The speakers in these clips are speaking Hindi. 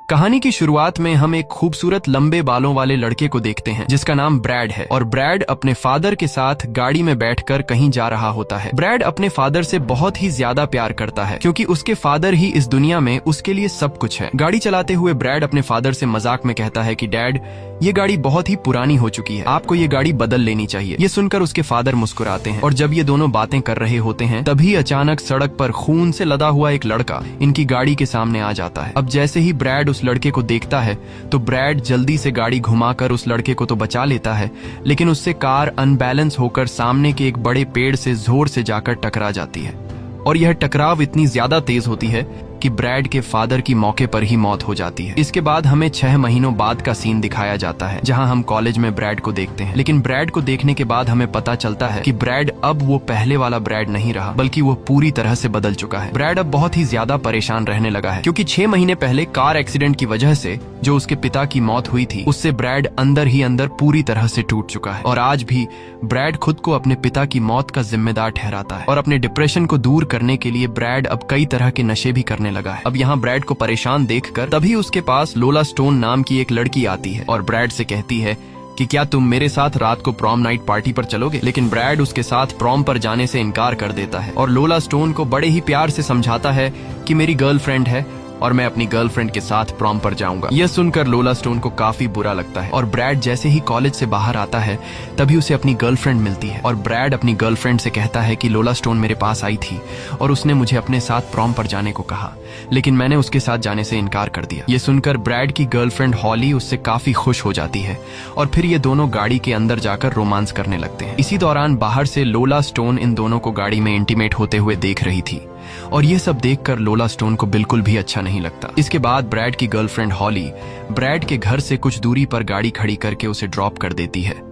कहानी की शुरुआत में हम एक खूबसूरत लंबे बालों वाले लड़के को देखते हैं जिसका नाम ब्रैड है और ब्रैड अपने फादर के साथ गाड़ी में बैठकर कहीं जा रहा होता है। ब्रैड अपने फादर से बहुत ही ज्यादा प्यार करता है क्योंकि उसके फादर ही इस दुनिया में उसके लिए सब कुछ है। गाड़ी चलाते हुए ब्रैड अपने फादर से मजाक में कहता है कि डैड, ये गाड़ी बहुत ही पुरानी हो चुकी है, आपको ये गाड़ी बदल लेनी चाहिए। ये सुनकर उसके फादर मुस्कुराते हैं और जब ये दोनों बातें कर रहे होते हैं तभी अचानक सड़क पर खून से लदा हुआ एक लड़का इनकी गाड़ी के सामने आ जाता है। अब जैसे ही ब्रैड उस लड़के को देखता है तो ब्रैड जल्दी से गाड़ी घुमाकर उस लड़के को तो बचा लेता है, लेकिन उससे कार अनबैलेंस होकर सामने के एक बड़े पेड़ से जोर से जाकर टकरा जाती है और यह टकराव इतनी ज्यादा तेज होती है कि ब्रैड के फादर की मौके पर ही मौत हो जाती है। इसके बाद हमें 6 महीनों बाद का सीन दिखाया जाता है जहां हम कॉलेज में ब्रैड को देखते हैं, लेकिन ब्रैड को देखने के बाद हमें पता चलता है कि ब्रैड अब वो पहले वाला ब्रैड नहीं रहा बल्कि वो पूरी तरह से बदल चुका है। ब्रैड अब बहुत ही ज्यादा परेशान रहने लगा है क्योंकि 6 महीने पहले कार एक्सीडेंट की वजह से जो उसके पिता की मौत हुई थी उससे ब्रैड अंदर ही अंदर पूरी तरह से टूट चुका है और आज भी ब्रैड खुद को अपने पिता की मौत का जिम्मेदार ठहराता है और अपने डिप्रेशन को दूर करने के लिए ब्रैड अब कई तरह के नशे भी करने लगा है। अब यहाँ ब्रैड को परेशान देखकर तभी उसके पास लोला स्टोन नाम की एक लड़की आती है और ब्रैड से कहती है कि क्या तुम मेरे साथ रात को प्रॉम नाइट पार्टी पर चलोगे। लेकिन ब्रैड उसके साथ प्रॉम पर जाने से इनकार कर देता है और लोला स्टोन को बड़े ही प्यार से समझाता है कि मेरी गर्लफ्रेंड है और मैं अपनी गर्लफ्रेंड के साथ प्रॉम पर जाऊंगा। यह सुनकर लोला स्टोन को काफी बुरा लगता है और ब्रैड जैसे ही कॉलेज से बाहर आता है तभी उसे अपनी गर्लफ्रेंड मिलती है और ब्रैड अपनी गर्लफ्रेंड से कहता है कि लोला स्टोन मेरे पास आई थी और उसने मुझे अपने साथ प्रॉम पर जाने को कहा, लेकिन मैंने उसके साथ जाने से इनकार कर दिया। ये सुनकर ब्रैड की गर्लफ्रेंड हॉली उससे काफी खुश हो जाती है और फिर ये दोनों गाड़ी के अंदर जाकर रोमांस करने लगते हैं। इसी दौरान बाहर से लोला स्टोन इन दोनों को गाड़ी में इंटीमेट होते हुए देख रही थी और ये सब देखकर लोला स्टोन को बिल्कुल भी अच्छा नहीं लगता। इसके बाद ब्रैड की गर्लफ्रेंड हॉली ब्रैड के घर से कुछ दूरी पर गाड़ी खड़ी करके उसे ड्रॉप कर देती है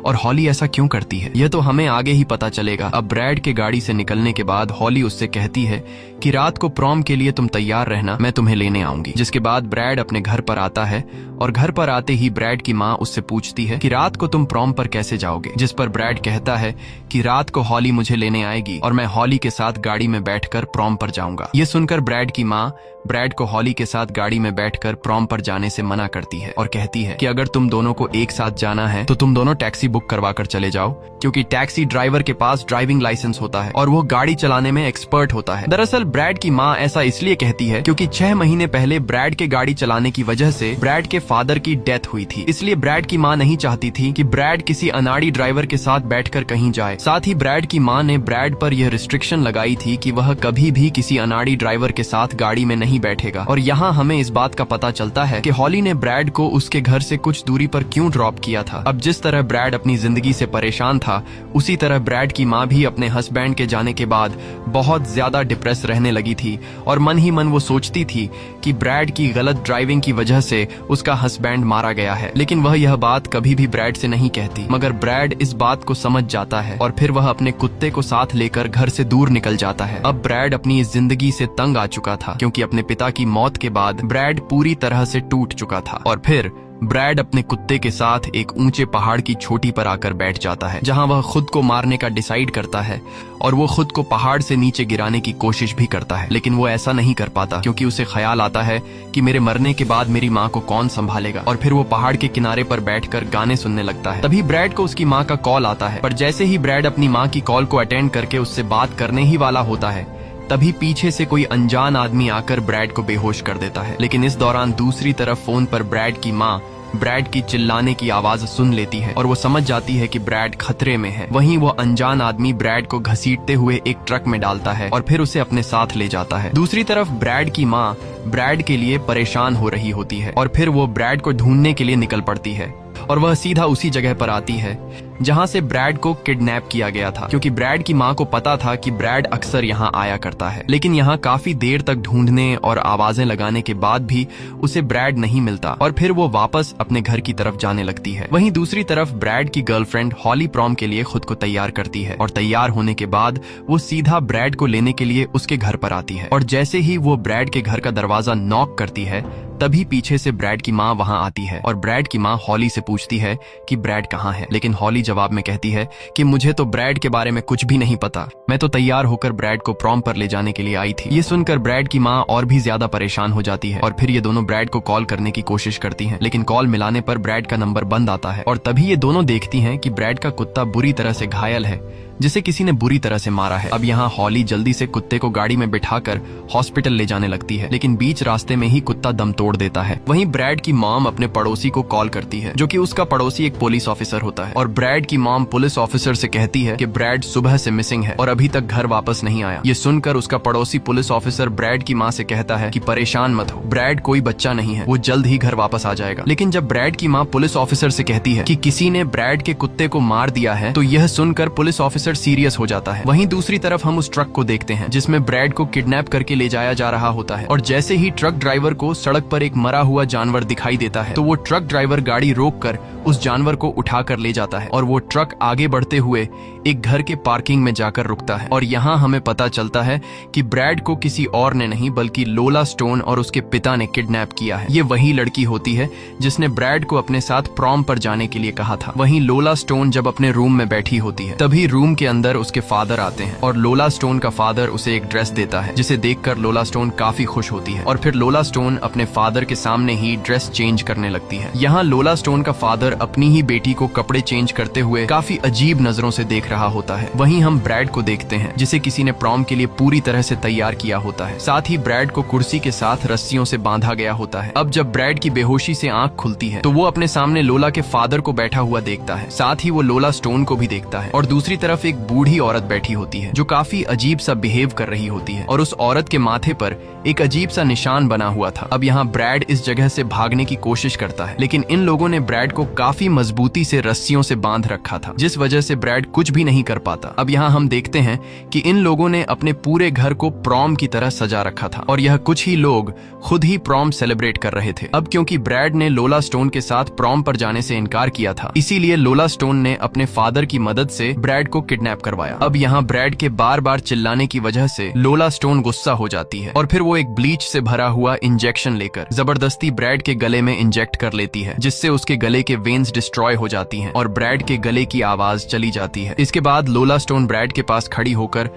और हॉली ऐसा क्यों करती है यह तो हमें आगे ही पता चलेगा। अब ब्रैड के गाड़ी से निकलने के बाद हॉली उससे कहती है कि रात को प्रॉम के लिए तुम तैयार रहना, मैं तुम्हें लेने आऊंगी। जिसके बाद ब्रैड अपने घर पर आता है और घर पर आते ही ब्रैड की माँ उससे पूछती है कि रात को तुम प्रॉम पर कैसे जाओगे, जिस पर ब्रैड कहता है कि रात को हॉली मुझे लेने आएगी और मैं हॉली के साथ गाड़ी में बैठकर प्रॉम पर जाऊंगा। ये सुनकर ब्रैड की माँ ब्रैड को हॉली के साथ गाड़ी में बैठकर प्रॉम पर जाने से मना करती है और कहती है कि अगर तुम दोनों को एक साथ जाना है तो तुम दोनों टैक्सी बुक करवा कर चले जाओ, क्योंकि टैक्सी ड्राइवर के पास ड्राइविंग लाइसेंस होता है और वो गाड़ी चलाने में एक्सपर्ट होता है। दरअसल ब्रैड की माँ ऐसा इसलिए कहती है क्योंकि 6 महीने पहले ब्रैड के गाड़ी चलाने की वजह से ब्रैड के फादर की डेथ हुई थी, इसलिए ब्रैड की माँ नहीं चाहती थी कि ब्रैड किसी अनाड़ी ड्राइवर के साथ बैठकर कहीं जाए। साथ ही ब्रैड की माँ ने ब्रैड पर यह रिस्ट्रिक्शन लगाई थी कि वह कभी भी किसी अनाड़ी ड्राइवर के साथ गाड़ी में नहीं बैठेगा। और यहाँ हमें इस बात का पता चलता है कि हॉली ने ब्रैड को उसके घर से कुछ दूरी पर क्यों ड्रॉप किया था। अब जिस तरह ब्रैड अपनी जिंदगी से परेशान था उसी तरह ब्रैड की माँ भी अपने हस्बैंड के जाने के बाद बहुत ज्यादा डिप्रेस रहने लगी थी और मन ही मन वो सोचती थी कि ब्रैड की गलत ड्राइविंग की वजह से उसका हस्बैंड मारा गया है, लेकिन वह यह बात कभी भी ब्रैड से नहीं कहती। मगर ब्रैड इस बात को समझ जाता है और फिर वह अपने कुत्ते को साथ लेकर घर से दूर निकल जाता है। अब ब्रैड अपनी इस जिंदगी से तंग आ चुका था क्योंकि अपने पिता की मौत के बाद ब्रैड पूरी तरह से टूट चुका था और फिर ब्रैड अपने कुत्ते के साथ एक ऊंचे पहाड़ की चोटी पर आकर बैठ जाता है जहां वह खुद को मारने का डिसाइड करता है और वो खुद को पहाड़ से नीचे गिराने की कोशिश भी करता है, लेकिन वो ऐसा नहीं कर पाता क्योंकि उसे ख्याल आता है कि मेरे मरने के बाद मेरी माँ को कौन संभालेगा। और फिर वो पहाड़ के किनारे पर बैठकर गाने सुनने लगता है। तभी ब्रैड को उसकी माँ का कॉल आता है, पर जैसे ही ब्रैड अपनी माँ की कॉल को अटेंड करके उससे बात करने ही वाला होता है तभी पीछे से कोई अनजान आदमी आकर ब्रैड को बेहोश कर देता है। लेकिन इस दौरान दूसरी तरफ फोन पर ब्रैड की माँ ब्रैड की चिल्लाने की आवाज सुन लेती है और वो समझ जाती है कि ब्रैड खतरे में है। वहीं वो अनजान आदमी ब्रैड को घसीटते हुए एक ट्रक में डालता है और फिर उसे अपने साथ ले जाता है। दूसरी तरफ ब्रैड की माँ ब्रैड के लिए परेशान हो रही होती है और फिर वो ब्रैड को ढूंढने के लिए निकल पड़ती है और वह सीधा उसी जगह पर आती है जहां से ब्रैड को किडनैप किया गया था, क्योंकि ब्रैड की माँ को पता था कि ब्रैड अक्सर यहाँ आया करता है। लेकिन यहाँ काफी देर तक ढूंढने और आवाजें लगाने के बाद भी उसे ब्रैड नहीं मिलता और फिर वो वापस अपने घर की तरफ जाने लगती है। वहीं दूसरी तरफ ब्रैड की गर्लफ्रेंड हॉली प्रॉम के लिए खुद को तैयार करती है और तैयार होने के बाद वो सीधा ब्रैड को लेने के लिए उसके घर पर आती है और जैसे ही वो ब्रैड के घर का दरवाजा नॉक करती है तभी पीछे से ब्रैड की माँ वहाँ आती है और ब्रैड की माँ हॉली से पूछती है कि ब्रैड कहाँ है। लेकिन हॉली जवाब में कहती है कि मुझे तो ब्रैड के बारे में कुछ भी नहीं पता, मैं तो तैयार होकर ब्रैड को प्रॉम पर ले जाने के लिए आई थी। ये सुनकर ब्रैड की माँ और भी ज्यादा परेशान हो जाती है और फिर ये दोनों ब्रैड को कॉल करने की कोशिश करती हैं, लेकिन कॉल मिलाने पर ब्रैड का नंबर बंद आता है और तभी ये दोनों देखती हैं कि ब्रैड का कुत्ता बुरी तरह से घायल है, जिसे किसी ने बुरी तरह से मारा है। अब यहाँ हॉली जल्दी से कुत्ते को गाड़ी में बिठाकर हॉस्पिटल ले जाने लगती है, लेकिन बीच रास्ते में ही कुत्ता दम तोड़ देता है। वहीं ब्रैड की मॉम अपने पड़ोसी को कॉल करती है, जो कि उसका पड़ोसी एक पुलिस ऑफिसर होता है और ब्रैड की मॉम पुलिस ऑफिसर से कहती है कि ब्रैड सुबह से मिसिंग है और अभी तक घर वापस नहीं आया। ये सुनकर उसका पड़ोसी पुलिस ऑफिसर ब्रैड की माँ से कहता है कि परेशान मत हो, ब्रैड कोई बच्चा नहीं है, वो जल्द ही घर वापस आ जाएगा। लेकिन जब ब्रैड की माँ पुलिस ऑफिसर से कहती है कि किसी ने ब्रैड के कुत्ते को मार दिया है, तो यह सुनकर पुलिस ऑफिसर सीरियस हो जाता है। वहीं दूसरी तरफ हम उस ट्रक को देखते हैं जिसमें ब्रैड को किडनैप करके ले जाया जा रहा होता है और जैसे ही ट्रक ड्राइवर को सड़क पर एक मरा हुआ जानवर दिखाई देता है, तो वो ट्रक ड्राइवर गाड़ी रोककर उस जानवर को उठाकर ले जाता है और वो ट्रक आगे बढ़ते हुए एक घर के पार्किंग में जाकर रुकता है और यहाँ हमें पता चलता है कि ब्रैड को किसी और ने नहीं बल्कि लोला स्टोन और उसके पिता ने किडनैप किया है। ये वही लड़की होती है जिसने ब्रैड को अपने साथ प्रॉम पर जाने के लिए कहा था। वहीं लोला स्टोन जब अपने रूम में बैठी होती है, तभी रूम के अंदर उसके फादर आते हैं और लोला स्टोन का फादर उसे एक ड्रेस देता है, जिसे देखकर लोला स्टोन काफी खुश होती है और फिर लोला स्टोन अपने फादर के सामने ही ड्रेस चेंज करने लगती है। यहाँ लोला स्टोन का फादर अपनी ही बेटी को कपड़े चेंज करते हुए काफी अजीब नजरों से देख रहा होता है। वहीं हम ब्रैड को देखते हैं जिसे किसी ने प्रॉम के लिए पूरी तरह से तैयार किया होता है। साथ ही ब्रैड को कुर्सी के साथ रस्सियों से बांधा गया होता है। अब जब ब्रैड की बेहोशी से आंख खुलती है, तो वो अपने सामने लोला के फादर को बैठा हुआ देखता है। साथ ही वो लोला स्टोन को भी देखता है और दूसरी तरफ एक बूढ़ी औरत बैठी होती है जो काफी अजीब सा बिहेव कर रही होती है और उस औरत के माथे पर एक अजीब सा निशान बना हुआ था। अब यहाँ ब्रैड इस जगह से भागने की कोशिश करता है, लेकिन इन लोगों ने ब्रैड को काफी मजबूती से रस्सियों से बांध रखा था, जिस वजह से ब्रैड कुछ भी नहीं कर पाता। अब यहाँ हम देखते हैं कि इन लोगों ने अपने पूरे घर को प्रॉम की तरह सजा रखा था और यह कुछ ही लोग खुद ही प्रॉम सेलिब्रेट कर रहे थे। अब क्योंकि ब्रैड ने लोला स्टोन के साथ प्रॉम पर जाने से इनकार किया था, इसीलिए लोला स्टोन ने अपने फादर की मदद से ब्रैड को किडनैप करवाया। अब यहाँ ब्रैड के बार बार चिल्लाने की वजह से लोला स्टोन गुस्सा हो जाती है और फिर वो एक ब्लीच से भरा हुआ इंजेक्शन लेकर जबरदस्ती ब्रैड के गले में इंजेक्ट कर लेती है, जिससे उसके गले के वेन्स डिस्ट्रॉय हो जाती हैं और ब्रैड के गले की आवाज चली जाती है। इसके बाद लोला स्टोन ब्रैड के पास खड़ी होकर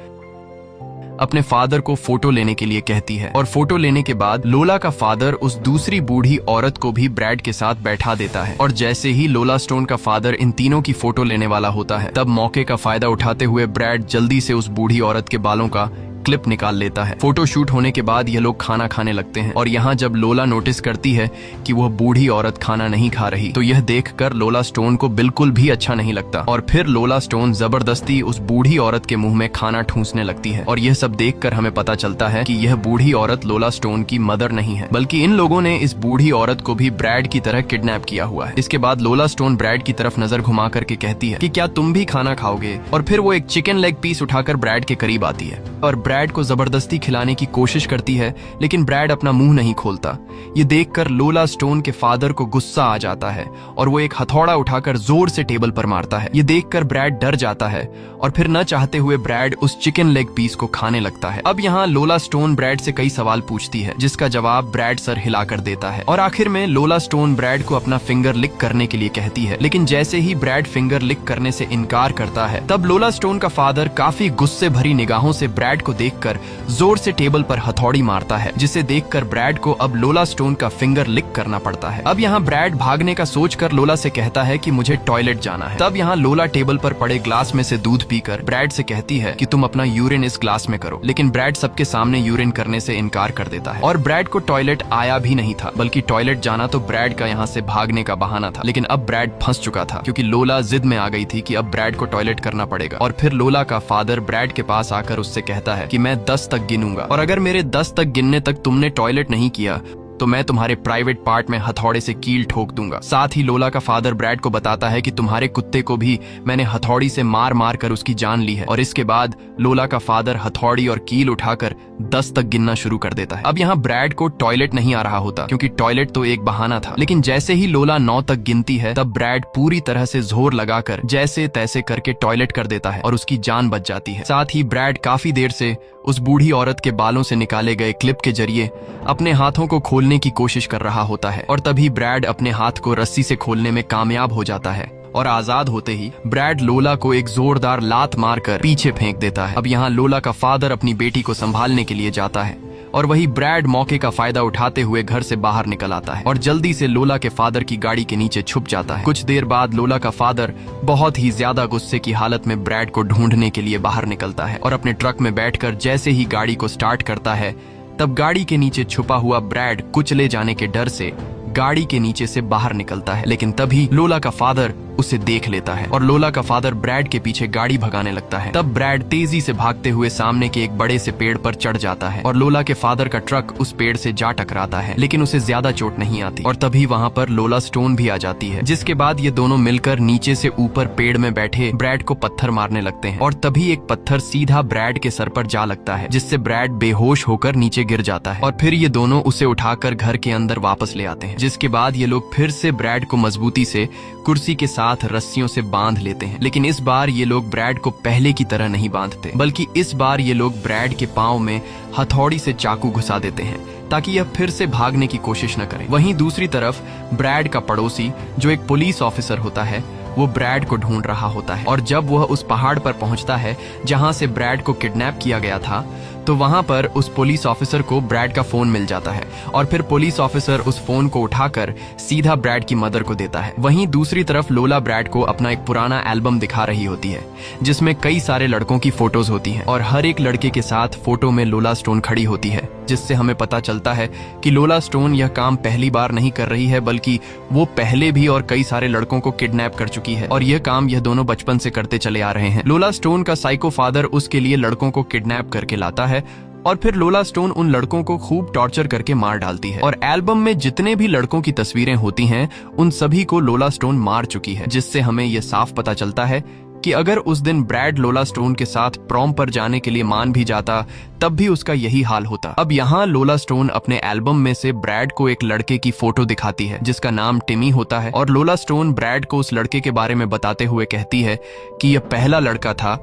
अपने फादर को फोटो लेने के लिए कहती है और फोटो लेने के बाद लोला का फादर उस दूसरी बूढ़ी औरत को भी ब्रैड के साथ बैठा देता है और जैसे ही लोला स्टोन का फादर इन तीनों की फोटो लेने वाला होता है, तब मौके का फायदा उठाते हुए ब्रैड जल्दी से उस बूढ़ी औरत के बालों का क्लिप निकाल लेता है। फोटो शूट होने के बाद ये लोग खाना खाने लगते हैं और यहाँ जब लोला नोटिस करती है कि वह बूढ़ी औरत खाना नहीं खा रही, तो यह देखकर लोला स्टोन को बिल्कुल भी अच्छा नहीं लगता और फिर लोला स्टोन जबरदस्ती उस बूढ़ी औरत के मुंह में खाना ठूंसने लगती है और यह सब देखकर हमें पता चलता है कि यह बूढ़ी औरत लोला स्टोन की मदर नहीं है, बल्कि इन लोगों ने इस बूढ़ी औरत को भी ब्रैड की तरह किडनैप किया हुआ है। इसके बाद लोला स्टोन ब्रैड की तरफ नजर घुमा करके कहती है कि क्या तुम भी खाना खाओगे, और फिर वो एक चिकन लेग पीस उठाकर ब्रैड के करीब आती है और ब्रैड को जबरदस्ती खिलाने की कोशिश करती है, लेकिन ब्रैड अपना मुंह नहीं खोलता। ये देखकर लोला स्टोन के फादर को गुस्सा आ जाता है और वो एक हथौड़ा उठाकर जोर से टेबल पर मारता है। ये देखकर ब्रैड डर जाता है और फिर न चाहते हुए ब्रैड उस चिकन लेग पीस को खाने लगता है। अब यहाँ लोला स्टोन ब्रैड से कई सवाल पूछती है, जिसका जवाब ब्रैड सर हिलाकर देता है और आखिर में लोला स्टोन ब्रैड को अपना फिंगर लिक करने के लिए कहती है, लेकिन जैसे ही ब्रैड फिंगर लिक करने से इनकार करता है, तब लोला स्टोन का फादर काफी गुस्से भरी निगाहों से ब्रैड को देखकर जोर से टेबल पर हथौड़ी मारता है, जिसे देखकर ब्रैड को अब लोला स्टोन का फिंगर लिक करना पड़ता है। अब यहाँ ब्रैड भागने का सोचकर लोला से कहता है कि मुझे टॉयलेट जाना है। तब यहाँ लोला टेबल पर पड़े ग्लास में से दूध पीकर ब्रैड से कहती है कि तुम अपना यूरिन इस ग्लास में करो, लेकिन ब्रैड सबके सामने यूरिन करने से इनकार कर देता है और ब्रैड को टॉयलेट आया भी नहीं था, बल्कि टॉयलेट जाना तो ब्रैड का यहाँ से भागने का बहाना था। लेकिन अब ब्रैड फंस चुका था क्योंकि लोला जिद में आ गई थी कि अब ब्रैड को टॉयलेट करना पड़ेगा और फिर लोला का फादर ब्रैड के पास आकर उससे कहता है कि मैं 10 तक गिनूंगा और अगर मेरे 10 तक गिनने तक तुमने टॉयलेट नहीं किया तो मैं तुम्हारे प्राइवेट पार्ट में हथौड़े से कील ठोक दूंगा। साथ ही लोला का फादर ब्रैड को बताता है कि तुम्हारे कुत्ते को भी मैंने हथौड़ी से मार मार कर उसकी जान ली है और इसके बाद लोला का फादर हथौड़ी और कील उठाकर 10 तक गिनना शुरू कर देता है। अब यहाँ ब्रैड को टॉयलेट नहीं आ रहा होता क्योंकि टॉयलेट तो एक बहाना था, लेकिन जैसे ही लोला 9 तक गिनती है तब ब्रैड पूरी तरह से जोर लगाकर जैसे तैसे करके टॉयलेट कर देता है और उसकी जान बच जाती है। साथ ही ब्रैड काफी देर से उस बूढ़ी औरत के बालों से निकाले गए क्लिप के जरिए अपने हाथों को खोलने खोलने की कोशिश कर रहा होता है और तभी ब्रैड अपने हाथ को रस्सी से खोलने में कामयाब हो जाता है और आजाद होते ही ब्रैड लोला को एक जोरदार लात मारकर पीछे फेंक देता है। अब यहाँ लोला का फादर अपनी बेटी को संभालने के लिए जाता है और वही ब्रैड मौके का फायदा उठाते हुए घर से बाहर निकल आता है और जल्दी से लोला के फादर की गाड़ी के नीचे छुप जाता है। कुछ देर बाद लोला का फादर बहुत ही ज्यादा गुस्से की हालत में ब्रैड को ढूंढने के लिए बाहर निकलता है और अपने ट्रक में बैठकर जैसे ही गाड़ी को स्टार्ट करता है तब गाड़ी के नीचे छुपा हुआ ब्रैड कुचले जाने के डर से गाड़ी के नीचे से बाहर निकलता है। लेकिन तभी लोला का फादर उसे देख लेता है और लोला का फादर ब्रैड के पीछे गाड़ी भगाने लगता है। तब ब्रैड तेजी से भागते हुए सामने के एक बड़े से पेड़ पर चढ़ जाता है और लोला के फादर का ट्रक उस पेड़ से जा टकराता है, लेकिन उसे ज्यादा चोट नहीं आती। और तभी वहाँ पर लोला स्टोन भी आ जाती है, जिसके बाद ये दोनों मिलकर नीचे से ऊपर पेड़ में बैठे ब्रैड को पत्थर मारने लगते हैं और तभी एक पत्थर सीधा ब्रैड के सर पर जा लगता है, जिससे ब्रैड बेहोश होकर नीचे गिर जाता है। और फिर ये दोनों उसे उठाकर घर के अंदर वापस ले आते हैं, जिसके बाद ये लोग फिर से ब्रैड को मजबूती से कुर्सी के साथ रस्सियों से बांध लेते हैं। लेकिन इस बार ये लोग ब्रैड को पहले की तरह नहीं बांधते, बल्कि इस बार ये लोग ब्रैड के पांव में हथौड़ी से चाकू घुसा देते हैं ताकि यह फिर से भागने की कोशिश न करे। वहीं दूसरी तरफ ब्रैड का पड़ोसी, जो एक पुलिस ऑफिसर होता है, वो ब्रैड को ढूंढ रहा होता है और जब वह उस पहाड़ पर पहुंचता है जहां से ब्रैड को किडनैप किया गया था, तो वहां पर उस पुलिस ऑफिसर को ब्रैड का फोन मिल जाता है और फिर पुलिस ऑफिसर उस फोन को उठाकर सीधा ब्रैड की मदर को देता है। वहीं दूसरी तरफ लोला ब्रैड को अपना एक पुराना एल्बम दिखा रही होती है, जिसमें कई सारे लड़कों की फोटोज होती हैं और हर एक लड़के के साथ फोटो में लोला स्टोन खड़ी होती है, जिससे हमें पता चलता है कि लोला स्टोन यह काम पहली बार नहीं कर रही है, बल्कि वो पहले भी और कई सारे लड़कों को किडनैप कर चुकी है और यह काम यह दोनों बचपन से करते चले आ रहे हैं। लोला स्टोन का साइको फादर उसके लिए लड़कों को किडनैप करके लाता है और फिर लोला स्टोन उन लड़कों को खूब टॉर्चर करके मार डालती है और एल्बम में जितने भी लड़कों की तस्वीरें होती हैं उन सभी को लोला स्टोन मार चुकी है, जिससे हमें यह साफ पता चलता है कि अगर उस दिन ब्रैड लोला स्टोन के साथ प्रॉम पर जाने के लिए मान भी जाता तब भी उसका यही हाल होता। अब यहाँ लोला स्टोन अपने एल्बम में से ब्रैड को एक लड़के की फोटो दिखाती है जिसका नाम टिमी होता है और लोला स्टोन ब्रैड को उस लड़के के बारे में बताते हुए कहती है कि यह पहला लड़का था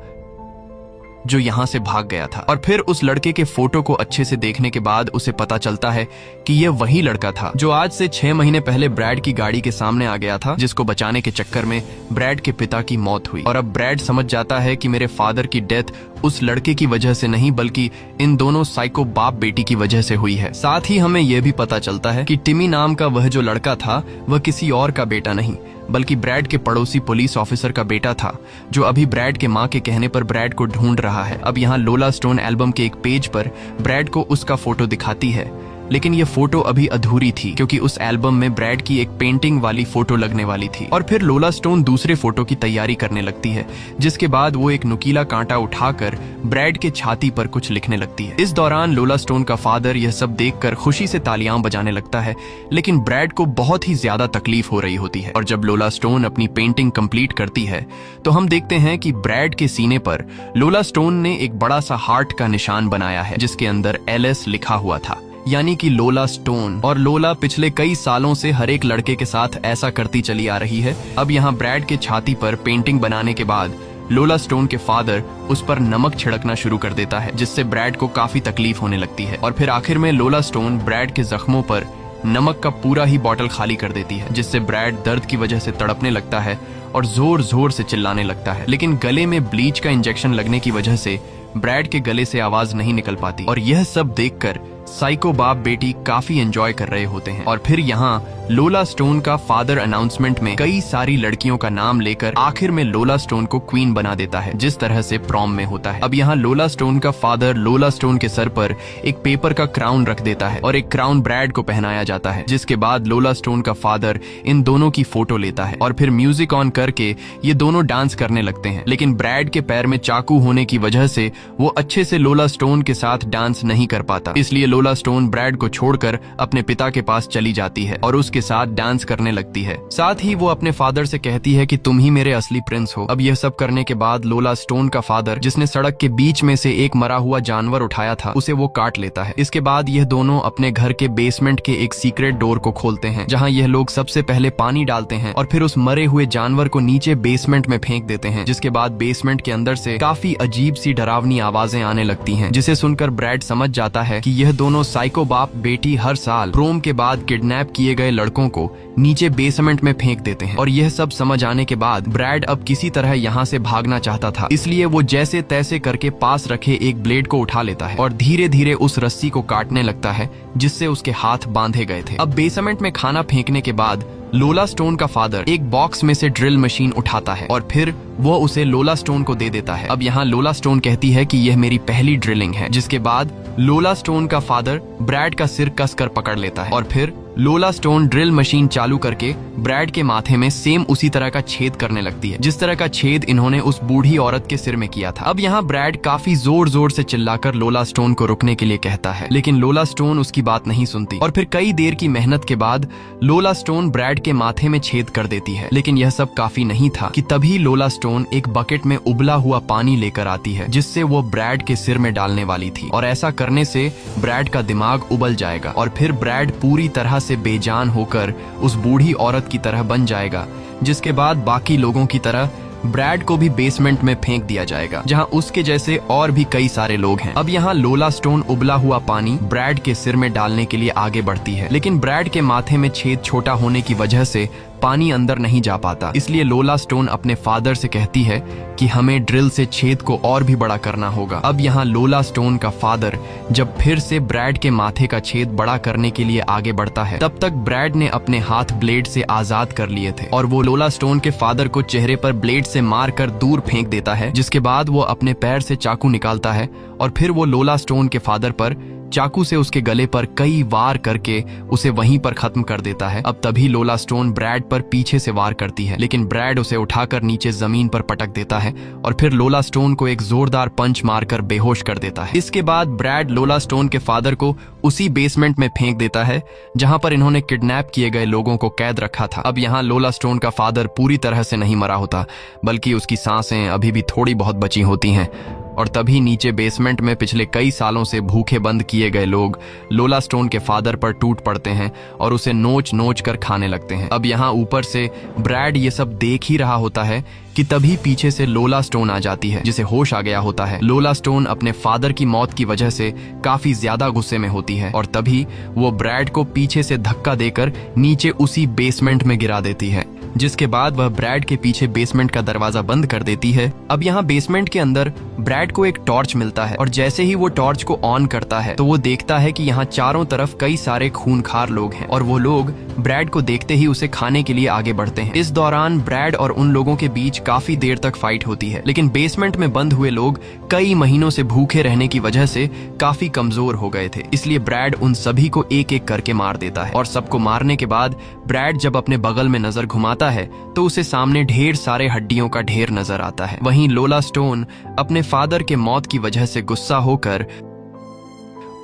जो यहाँ से भाग गया था। और फिर उस लड़के के फोटो को अच्छे से देखने के बाद उसे पता चलता है कि यह वही लड़का था जो आज से 6 महीने पहले ब्रैड की गाड़ी के सामने आ गया था, जिसको बचाने के चक्कर में ब्रैड के पिता की मौत हुई। और अब ब्रैड समझ जाता है कि मेरे फादर की डेथ उस लड़के की वजह से नहीं बल्कि इन दोनों साइको बाप बेटी की वजह से हुई है। साथ ही हमें यह भी पता चलता है कि टिमी नाम का वह जो लड़का था वह किसी और का बेटा नहीं बल्कि ब्रैड के पड़ोसी पुलिस ऑफिसर का बेटा था, जो अभी ब्रैड के माँ के कहने पर ब्रैड को ढूंढ रहा है। अब यहाँ लोला स्टोन एल्बम के एक पेज पर ब्रैड को उसका फोटो दिखाती है, लेकिन ये फोटो अभी अधूरी थी क्योंकि उस एल्बम में ब्रैड की एक पेंटिंग वाली फोटो लगने वाली थी। और फिर लोला स्टोन दूसरे फोटो की तैयारी करने लगती है, जिसके बाद वो एक नुकीला कांटा उठाकर ब्रैड के छाती पर कुछ लिखने लगती है। इस दौरान लोला स्टोन का फादर यह सब देखकर खुशी से तालियां बजाने लगता है, लेकिन ब्रैड को बहुत ही ज्यादा तकलीफ हो रही होती है। और जब लोला स्टोन अपनी पेंटिंग कंप्लीट करती है तो हम देखते हैं कि ब्रैड के सीने पर लोला स्टोन ने एक बड़ा सा हार्ट का निशान बनाया है, जिसके अंदर LS लिखा हुआ था, यानी कि लोला स्टोन। और लोला पिछले कई सालों से हर एक लड़के के साथ ऐसा करती चली आ रही है। अब यहाँ ब्रैड के छाती पर पेंटिंग बनाने के बाद लोला स्टोन के फादर उस पर नमक छिड़कना शुरू कर देता है, जिससे ब्रैड को काफी तकलीफ होने लगती है। और फिर आखिर में लोला स्टोन ब्रैड के जख्मों पर नमक का पूरा ही बॉटल खाली कर देती है, जिससे ब्रैड दर्द की वजह से तड़पने लगता है और जोर जोर से चिल्लाने लगता है। लेकिन गले में ब्लीच का इंजेक्शन लगने की वजह से ब्रैड के गले से आवाज नहीं निकल पाती। और यह सब देखकर साइको बाप बेटी काफी एंजॉय कर रहे होते हैं। और फिर यहाँ लोला स्टोन का फादर अनाउंसमेंट में कई सारी लड़कियों का नाम लेकर आखिर में लोला स्टोन को क्वीन बना देता है, जिस तरह से प्रॉम में होता है। अब यहाँ लोला स्टोन का फादर लोला स्टोन के सर पर एक पेपर का क्राउन रख देता है और एक क्राउन ब्रैड को पहनाया जाता है, जिसके बाद लोला स्टोन का फादर इन दोनों की फोटो लेता है और फिर म्यूजिक ऑन करके ये दोनों डांस करने लगते हैं। लेकिन ब्रैड के पैर में चाकू होने की वजह से वो अच्छे से लोला स्टोन के साथ डांस नहीं कर पाता, इसलिए लोला स्टोन ब्रैड को छोड़कर अपने पिता के पास चली जाती है और उसके साथ डांस करने लगती है। साथ ही वो अपने फादर से कहती है कि तुम ही मेरे असली प्रिंस हो। अब यह सब करने के बाद लोला स्टोन का फादर, जिसने सड़क के बीच में से एक मरा हुआ जानवर उठाया था, उसे वो काट लेता है। इसके बाद यह दोनों अपने घर के बेसमेंट के एक सीक्रेट डोर को खोलते हैं, जहाँ यह लोग सबसे पहले पानी डालते हैं और फिर उस मरे हुए जानवर को नीचे बेसमेंट में फेंक देते हैं, जिसके बाद बेसमेंट के अंदर से काफी अजीब सी डरावनी आवाजें आने लगती हैं, जिसे सुनकर ब्रैड समझ जाता है कि यह दोनों साइको बाप बेटी हर साल प्रोम के बाद किडनैप किए गए लड़कों को नीचे बेसमेंट में फेंक देते हैं। और यह सब समझ आने के बाद ब्रैड अब किसी तरह यहाँ से भागना चाहता था, इसलिए वो जैसे तैसे करके पास रखे एक ब्लेड को उठा लेता है और धीरे धीरे उस रस्सी को काटने लगता है जिससे उसके हाथ बांधे गए थे। अब बेसमेंट में खाना फेंकने के बाद लोला स्टोन का फादर एक बॉक्स में से ड्रिल मशीन उठाता है और फिर वो उसे लोला स्टोन को दे देता है। अब यहाँ लोला स्टोन कहती है कि यह मेरी पहली ड्रिलिंग है, जिसके बाद लोला स्टोन का फादर ब्रैड का सिर कसकर पकड़ लेता है और फिर लोला स्टोन ड्रिल मशीन चालू करके ब्रैड के माथे में सेम उसी तरह का छेद करने लगती है जिस तरह का छेद इन्होंने उस बूढ़ी औरत के सिर में किया था। अब यहाँ ब्रैड काफी जोर जोर से चिल्लाकर लोला स्टोन को रुकने के लिए कहता है, लेकिन लोला स्टोन उसकी बात नहीं सुनती और फिर कई देर की मेहनत के बाद लोला स्टोन ब्रैड के माथे में छेद कर देती है। लेकिन यह सब काफी नहीं था कि तभी लोला स्टोन एक बकेट में उबला हुआ पानी लेकर आती है जिससे वो ब्रैड के सिर में डालने वाली थी और ऐसा करने से ब्रैड का दिमाग उबल जाएगा और फिर ब्रैड पूरी तरह से बेजान होकर उस बूढ़ी औरत की तरह बन जाएगा, जिसके बाद बाकी लोगों की तरह ब्रैड को भी बेसमेंट में फेंक दिया जाएगा जहां उसके जैसे और भी कई सारे लोग हैं। अब यहाँ लोला स्टोन उबला हुआ पानी ब्रैड के सिर में डालने के लिए आगे बढ़ती है, लेकिन ब्रैड के माथे में छेद छोटा होने की वजह से पानी अंदर नहीं जा पाता। इसलिए लोला स्टोन अपने फादर से कहती है कि हमें ड्रिल से छेद को और भी बड़ा करना होगा। अब यहाँ लोला स्टोन का फादर जब फिर से ब्रैड के माथे का छेद बड़ा करने के लिए आगे बढ़ता है, तब तक ब्रैड ने अपने हाथ ब्लेड से आजाद कर लिए थे और वो लोला स्टोन के फादर को चेहरे पर ब्लेड से मारकर दूर फेंक देता है, जिसके बाद वो अपने पैर से चाकू निकालता है और फिर वो लोला स्टोन के फादर पर चाकू से उसके गले पर कई वार करके उसे वहीं पर खत्म कर देता है। अब तभी लोला स्टोन ब्रैड पर पीछे से वार करती है, लेकिन ब्रैड उसे उठाकर नीचे जमीन पर पटक देता है और फिर लोला स्टोन को एक जोरदार पंच मारकर बेहोश कर देता है। इसके बाद ब्रैड लोला स्टोन के फादर को उसी बेसमेंट में फेंक देता है जहां पर इन्होंने किडनैप किए गए लोगों को कैद रखा था। अब यहाँ लोला स्टोन का फादर पूरी तरह से नहीं मरा होता, बल्कि उसकी सांसें अभी भी थोड़ी बहुत बची होती हैं और तभी नीचे बेसमेंट में पिछले कई सालों से भूखे बंद किए गए लोग लोला स्टोन के फादर पर टूट पड़ते हैं और उसे नोच नोच कर खाने लगते हैं। अब यहाँ ऊपर से ब्रैड ये सब देख ही रहा होता है कि तभी पीछे से लोला स्टोन आ जाती है, जिसे होश आ गया होता है। लोला स्टोन अपने फादर की मौत की वजह से काफी ज्यादा गुस्से में होती है और तभी वो ब्रैड को पीछे से धक्का देकर नीचे उसी बेसमेंट में गिरा देती है, जिसके बाद वह ब्रैड के पीछे बेसमेंट का दरवाजा बंद कर देती है। अब यहाँ बेसमेंट के अंदर ब्रैड को एक टॉर्च मिलता है और जैसे ही वो टॉर्च को ऑन करता है तो वो देखता है कि यहाँ चारों तरफ कई सारे खूनखार लोग हैं और वो लोग ब्रैड को देखते ही उसे खाने के लिए आगे बढ़ते हैं। इस दौरान ब्रैड और उन लोगों के बीच काफी देर तक फाइट होती है, लेकिन बेसमेंट में बंद हुए लोग कई महीनों से भूखे रहने की वजह से काफी कमजोर हो गए थे, इसलिए ब्रैड उन सभी को एक एक करके मार देता है। और सबको मारने के बाद ब्रैड जब अपने बगल में नजर घुमाता है तो उसे सामने ढेर सारे हड्डियों का ढेर नजर आता है। वहीं लोला स्टोन अपने फादर के मौत की वजह से गुस्सा होकर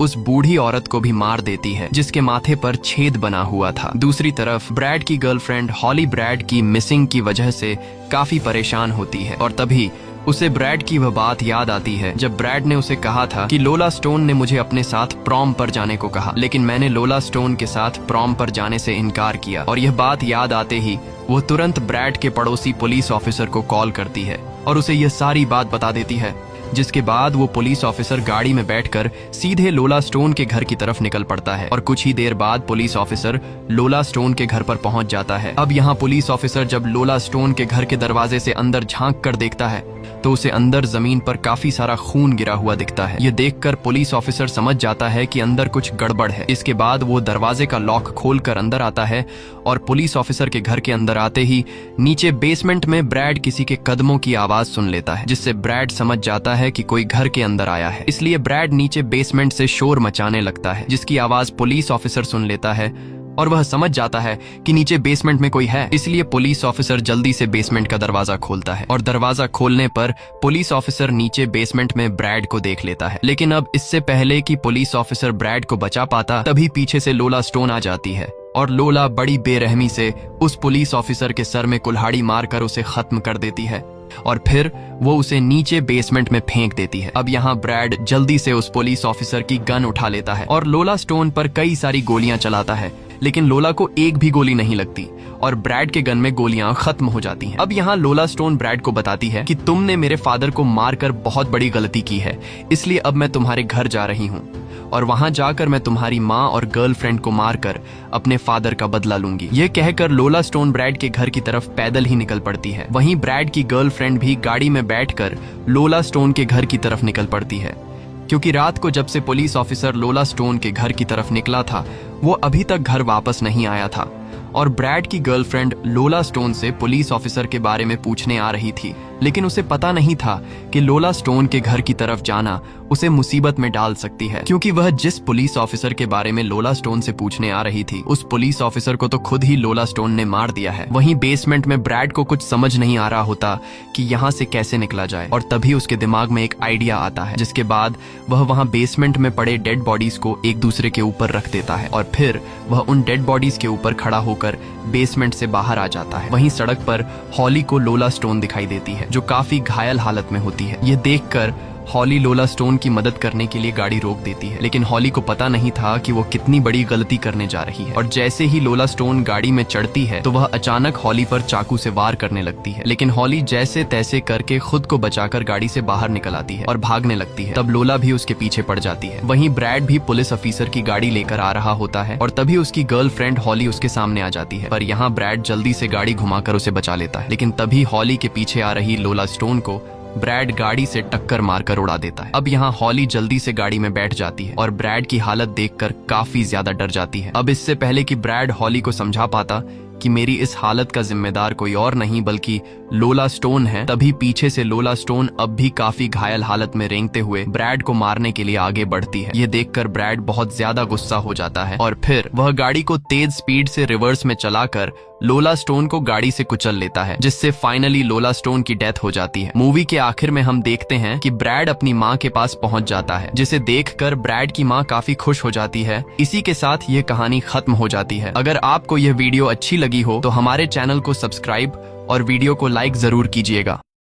उस बूढ़ी औरत को भी मार देती है जिसके माथे पर छेद बना हुआ था। दूसरी तरफ ब्रैड की गर्लफ्रेंड हॉली ब्रैड की मिसिंग की वजह से काफी परेशान होती है और तभी उसे ब्रैड की वह बात याद आती है जब ब्रैड ने उसे कहा था कि लोला स्टोन ने मुझे अपने साथ प्रॉम पर जाने को कहा, लेकिन मैंने लोला स्टोन के साथ प्रॉम पर जाने से इनकार किया। और यह बात याद आते ही वो तुरंत ब्रैड के पड़ोसी पुलिस ऑफिसर को कॉल करती है और उसे यह सारी बात बता देती है, जिसके बाद वो पुलिस ऑफिसर गाड़ी में बैठकर सीधे लोला स्टोन के घर की तरफ निकल पड़ता है और कुछ ही देर बाद पुलिस ऑफिसर लोला स्टोन के घर पर पहुंच जाता है। अब यहाँ पुलिस ऑफिसर जब लोला स्टोन के घर के दरवाजे से अंदर झांक कर देखता है तो उसे अंदर जमीन पर काफी सारा खून गिरा हुआ दिखता है। ये देखकर पुलिस ऑफिसर समझ जाता है कि अंदर कुछ गड़बड़ है। इसके बाद वो दरवाजे का लॉक खोलकर अंदर आता है और पुलिस ऑफिसर के घर के अंदर आते ही नीचे बेसमेंट में ब्रैड किसी के कदमों की आवाज सुन लेता है, जिससे ब्रैड समझ जाता है कि कोई घर के अंदर आया है। इसलिए ब्रैड नीचे बेसमेंट से शोर मचाने लगता है, जिसकी आवाज पुलिस ऑफिसर सुन लेता है और वह समझ जाता है कि नीचे बेसमेंट में कोई है। इसलिए पुलिस ऑफिसर जल्दी से बेसमेंट का दरवाजा खोलता है और दरवाजा खोलने पर पुलिस ऑफिसर नीचे बेसमेंट में ब्रैड को देख लेता है। लेकिन अब इससे पहले कि पुलिस ऑफिसर ब्रैड को बचा पाता, तभी पीछे से लोला स्टोन आ जाती है और लोला बड़ी बेरहमी से उस पुलिस ऑफिसर के सर में कुल्हाड़ी मारकर उसे खत्म कर देती है और फिर वो उसे नीचे बेसमेंट में फेंक देती है। अब यहाँ ब्रैड जल्दी से उस पुलिस ऑफिसर की गन उठा लेता है और लोला स्टोन पर कई सारी गोलियां चलाता है, लेकिन लोला को एक भी गोली नहीं लगती और ब्रैड के गन में गोलियां खत्म हो जाती हैं। अब यहाँ लोला स्टोन ब्रैड को बताती है कि तुमने मेरे फादर को मारकर बहुत बड़ी गलती की है, इसलिए अब मैं तुम्हारे घर जा रही हूँ। और वहां जाकर मैं तुम्हारी माँ और गर्लफ्रेंड को मारकर अपने फादर का बदला लूंगी। ये कहकर लोला स्टोन ब्रैड के घर की तरफ पैदल ही निकल पड़ती है। वहीं ब्रैड की गर्लफ्रेंड भी गाड़ी में बैठकर लोला स्टोन के घर की तरफ निकल पड़ती है, क्योंकि रात को जब से पुलिस ऑफिसर लोला स्टोन के घर की तरफ निकला था वो अभी तक घर वापस नहीं आया था। और ब्रैड की गर्लफ्रेंड लोला स्टोन से पुलिस ऑफिसर के बारे में पूछने आ रही थी, लेकिन उसे पता नहीं था कि लोला स्टोन के घर की तरफ जाना उसे मुसीबत में डाल सकती है, क्योंकि वह जिस पुलिस ऑफिसर के बारे में लोला स्टोन से पूछने आ रही थी उस पुलिस ऑफिसर को तो खुद ही लोला स्टोन ने मार दिया है। वहीं बेसमेंट में ब्रैड को कुछ समझ नहीं आ रहा होता कि यहाँ से कैसे निकला जाए, और तभी उसके दिमाग में एक आइडिया आता है, जिसके बाद वह वहाँ बेसमेंट में पड़े डेड बॉडीज को एक दूसरे के ऊपर रख देता है और फिर वह उन डेड बॉडीज के ऊपर खड़ा होकर बेसमेंट से बाहर आ जाता है। वहीं सड़क पर हॉली को लोला स्टोन दिखाई देती है, जो काफी घायल हालत में होती है। यह देखकर हॉली लोला स्टोन की मदद करने के लिए गाड़ी रोक देती है, लेकिन हॉली को पता नहीं था कि वो कितनी बड़ी गलती करने जा रही है। और जैसे ही लोला स्टोन गाड़ी में चढ़ती है तो वह अचानक हॉली पर चाकू से वार करने लगती है, लेकिन हॉली जैसे तैसे करके खुद को बचाकर गाड़ी से बाहर निकल आती है और भागने लगती है। तब लोला भी उसके पीछे पड़ जाती है। वहीं ब्रैड भी पुलिस ऑफिसर की गाड़ी लेकर आ रहा होता है और तभी उसकी गर्लफ्रेंड हॉली उसके सामने आ जाती है, पर यहाँ ब्रैड जल्दी से गाड़ी घुमाकर उसे बचा लेता है। लेकिन तभी हॉली के पीछे आ रही लोला स्टोन को ब्रैड गाड़ी से टक्कर मारकर उड़ा देता है। अब यहाँ हॉली जल्दी से गाड़ी में बैठ जाती है और ब्रैड की हालत देखकर काफी ज्यादा डर जाती है। अब इससे पहले कि ब्रैड हॉली को समझा पाता कि मेरी इस हालत का जिम्मेदार कोई और नहीं बल्कि लोला स्टोन है, तभी पीछे से लोला स्टोन अब भी काफी घायल हालत में रेंगते हुए ब्रैड को मारने के लिए आगे बढ़ती है। ये देखकर ब्रैड बहुत ज्यादा गुस्सा हो जाता है और फिर वह गाड़ी को तेज स्पीड से रिवर्स में चलाकर लोला स्टोन को गाड़ी से कुचल लेता है, जिससे फाइनली लोला स्टोन की डेथ हो जाती है। मूवी के आखिर में हम देखते हैं कि ब्रैड अपनी माँ के पास पहुंच जाता है, जिसे देखकर ब्रैड की माँ काफी खुश हो जाती है। इसी के साथ ये कहानी खत्म हो जाती है। अगर आपको यह वीडियो अच्छी लगी हो तो हमारे चैनल को सब्सक्राइब और वीडियो को लाइक जरूर कीजिएगा।